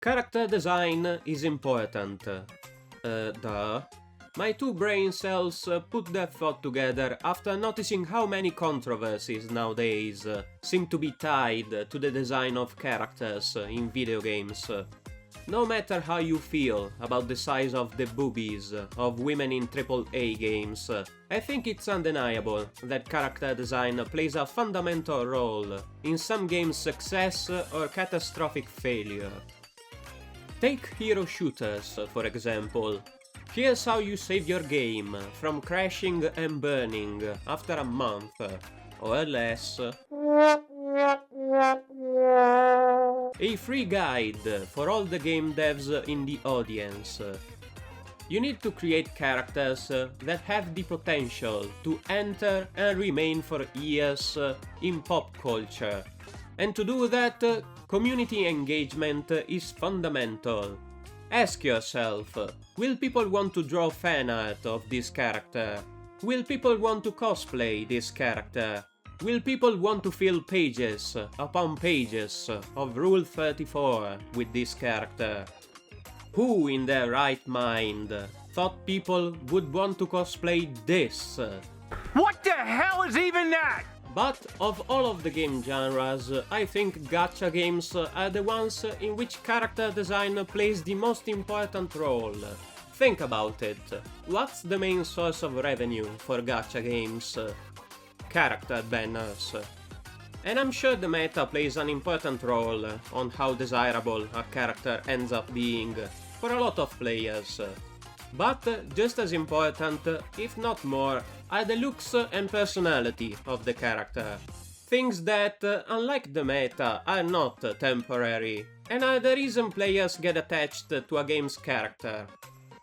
Character design is important. Duh. My two brain cells put their thought together after noticing how many controversies nowadays seem to be tied to the design of characters in video games. No matter how you feel about the size of the boobies of women in AAA games, I think it's undeniable that character design plays a fundamental role in some games' success or catastrophic failure. Take hero shooters, for example. Here's how you save your game from crashing and burning after a month, or less. A free guide for all the game devs in the audience. You need to create characters that have the potential to enter and remain for years in pop culture. And to do that, community engagement is fundamental. Ask yourself, will people want to draw fan art of this character? Will people want to cosplay this character? Will people want to fill pages upon pages of Rule 34 with this character? Who in their right mind thought people would want to cosplay this? What the hell is even that? But of all of the game genres, I think gacha games are the ones in which character design plays the most important role. Think about it. What's the main source of revenue for gacha games? Character banners. And I'm sure the meta plays an important role on how desirable a character ends up being for a lot of players. But just as important, if not more, are the looks and personality of the character. Things that, unlike the meta, are not temporary, and are the reason players get attached to a game's character.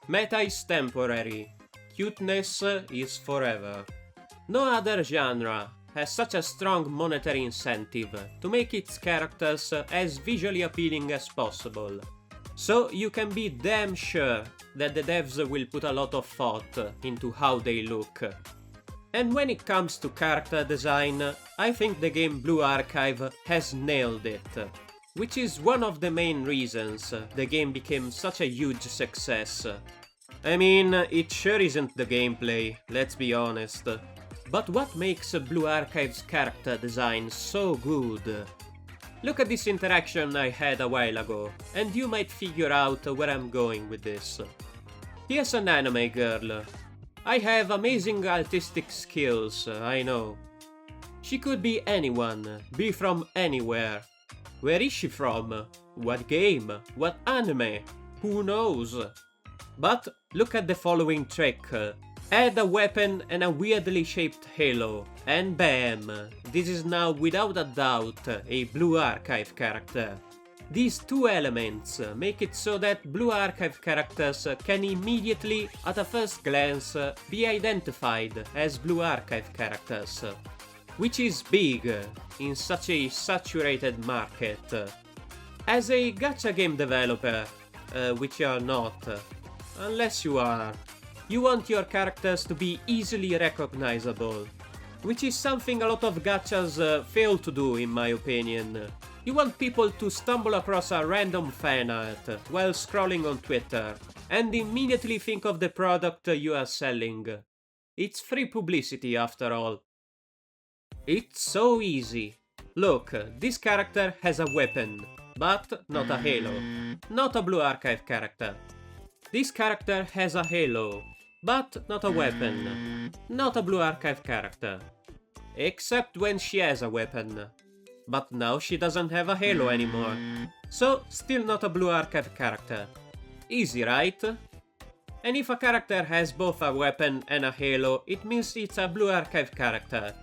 Meta is temporary, cuteness is forever. No other genre has such a strong monetary incentive to make its characters as visually appealing as possible. So you can be damn sure that the devs will put a lot of thought into how they look. And when it comes to character design, I think the game Blue Archive has nailed it. Which is one of the main reasons the game became such a huge success. I mean, it sure isn't the gameplay, let's be honest. But what makes Blue Archive's character design so good? Look at this interaction I had a while ago, and you might figure out where I'm going with this. Here's an anime girl. I have amazing artistic skills, I know. She could be anyone, be from anywhere. Where is she from? What game? What anime? Who knows? But look at the following trick. Add a weapon and a weirdly shaped halo, and bam! This is now without a doubt a Blue Archive character. These two elements make it so that Blue Archive characters can immediately, at a first glance, be identified as Blue Archive characters. Which is big in such a saturated market. As a gacha game developer, which you are not, unless you are, you want your characters to be easily recognizable, which is something a lot of gachas fail to do in my opinion. You want people to stumble across a random fan art while scrolling on Twitter and immediately think of the product you are selling. It's free publicity after all. It's so easy. Look, this character has a weapon, but not a halo. Not a Blue Archive character. This character has a halo, but not a weapon. Not a Blue Archive character. Except when she has a weapon. But now she doesn't have a halo anymore. So, still not a Blue Archive character. Easy, right? And if a character has both a weapon and a halo, it means it's a Blue Archive character.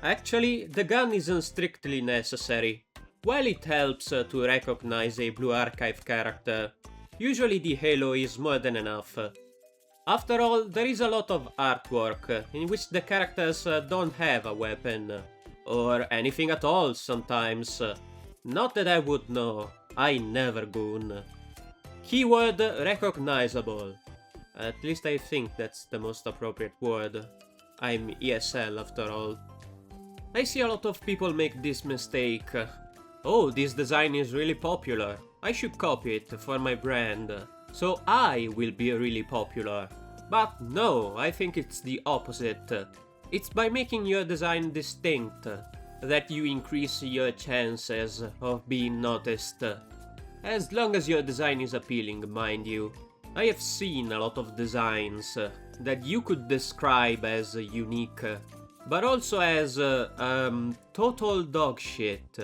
Actually, the gun isn't strictly necessary. While it helps to recognize a Blue Archive character, usually the halo is more than enough. After all, there is a lot of artwork in which the characters don't have a weapon, or anything at all sometimes. Not that I would know, I never goon. Keyword recognizable. At least I think that's the most appropriate word. I'm ESL after all. I see a lot of people make this mistake. oh, this design is really popular, I should copy it for my brand, so I will be really popular. But no, I think it's the opposite. It's by making your design distinct that you increase your chances of being noticed. As long as your design is appealing, mind you. I have seen a lot of designs that you could describe as unique, but also as total dog shit.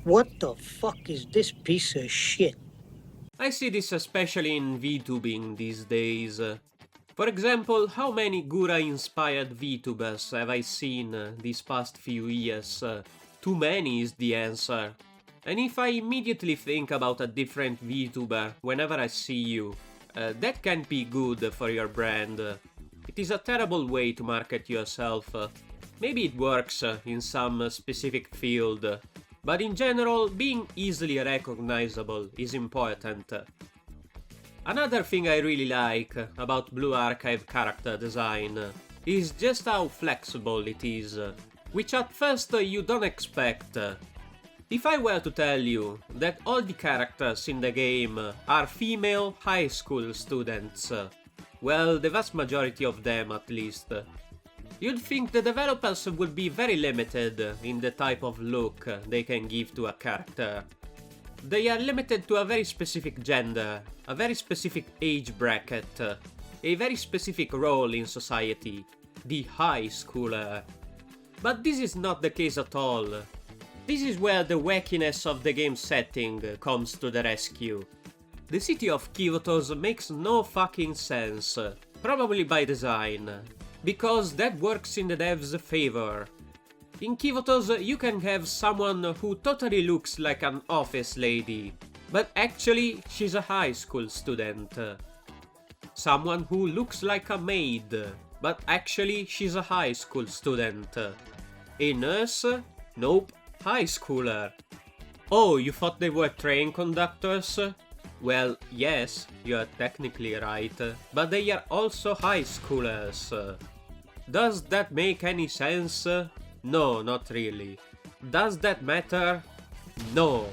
What the fuck is this piece of shit? I see this especially in VTubing these days. For example, how many Gura-inspired VTubers have I seen these past few years? Too many is the answer. And if I immediately think about a different VTuber whenever I see you, that can't be good for your brand. It is a terrible way to market yourself. Maybe it works in some specific field, but in general, being easily recognizable is important. Another thing I really like about Blue Archive character design is just how flexible it is, which at first you don't expect. If I were to tell you that all the characters in the game are female high school students, well, the vast majority of them at least, you'd think the developers would be very limited in the type of look they can give to a character. They are limited to a very specific gender, a very specific age bracket, a very specific role in society, the high schooler. But this is not the case at all. This is where the wackiness of the game setting comes to the rescue. The city of Kivotos makes no fucking sense, probably by design, because that works in the devs' favor. In Kivotos you can have someone who totally looks like an office lady, but actually she's a high school student. Someone who looks like a maid, but actually she's a high school student. A nurse? Nope, high schooler. Oh, you thought they were train conductors? Well, yes, you're technically right, but they are also high schoolers. Does that make any sense? No, not really. Does that matter? No.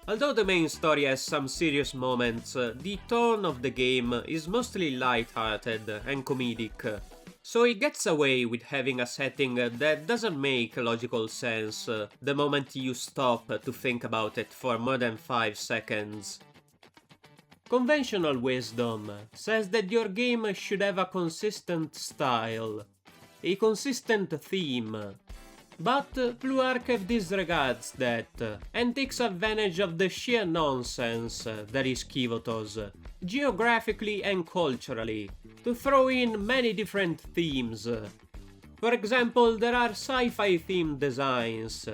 Although the main story has some serious moments, the tone of the game is mostly light-hearted and comedic, so it gets away with having a setting that doesn't make logical sense the moment you stop to think about it for more than 5 seconds. Conventional wisdom says that your game should have a consistent style, a consistent theme. But Blue Archive disregards that and takes advantage of the sheer nonsense that is Kivotos, geographically and culturally, to throw in many different themes. For example, there are sci-fi themed designs,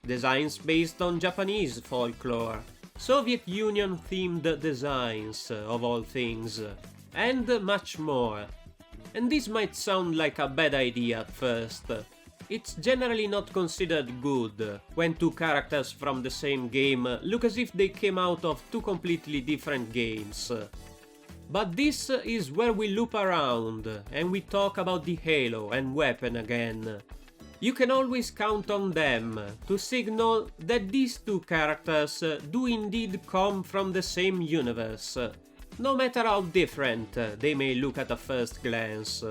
designs based on Japanese folklore, Soviet Union themed designs of all things, and much more. And this might sound like a bad idea at first. It's generally not considered good when two characters from the same game look as if they came out of two completely different games. But this is where we loop around and we talk about the halo and weapon again. You can always count on them to signal that these two characters do indeed come from the same universe, no matter how different they may look at a first glance.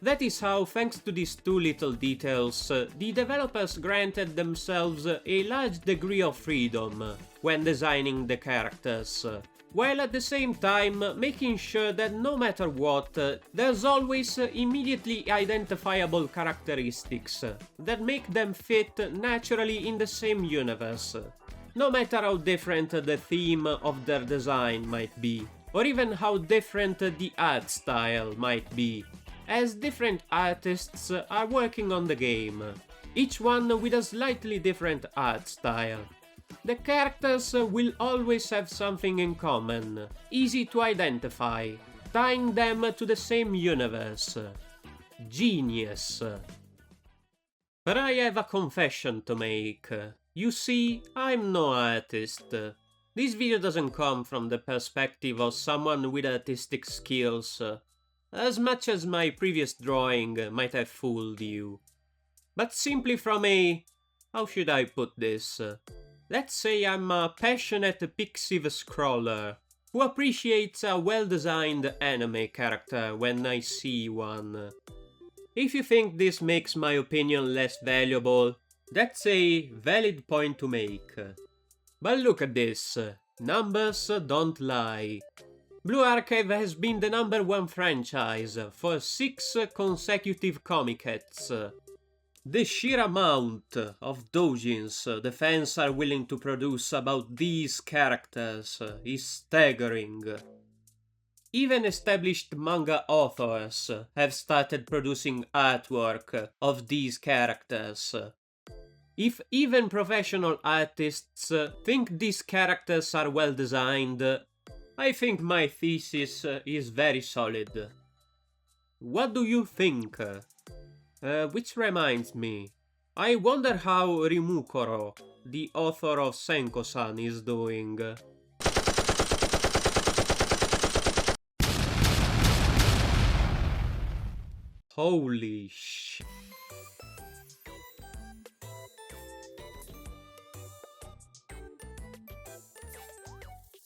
That is how, thanks to these two little details, the developers granted themselves a large degree of freedom when designing the characters, while at the same time making sure that no matter what, there's always immediately identifiable characteristics that make them fit naturally in the same universe, no matter how different the theme of their design might be, or even how different the art style might be, as different artists are working on the game, each one with a slightly different art style. The characters will always have something in common, easy to identify, tying them to the same universe. Genius. But I have a confession to make. You see, I'm no artist. This video doesn't come from the perspective of someone with artistic skills, as much as my previous drawing might have fooled you, but simply from a, how should I put this, Let's say I'm a passionate pixiv scroller who appreciates a well-designed anime character when I see one. If you think this makes my opinion less valuable, that's a valid point to make. But look at this, numbers don't lie. Blue Archive has been the #1 franchise for 6 consecutive comic hets. The sheer amount of doujins the fans are willing to produce about these characters is staggering. Even established manga authors have started producing artwork of these characters. If even professional artists think these characters are well designed, I think my thesis is very solid. What do you think? Which reminds me, I wonder how Rimukoro, the author of Senko-san, is doing. Holy shit.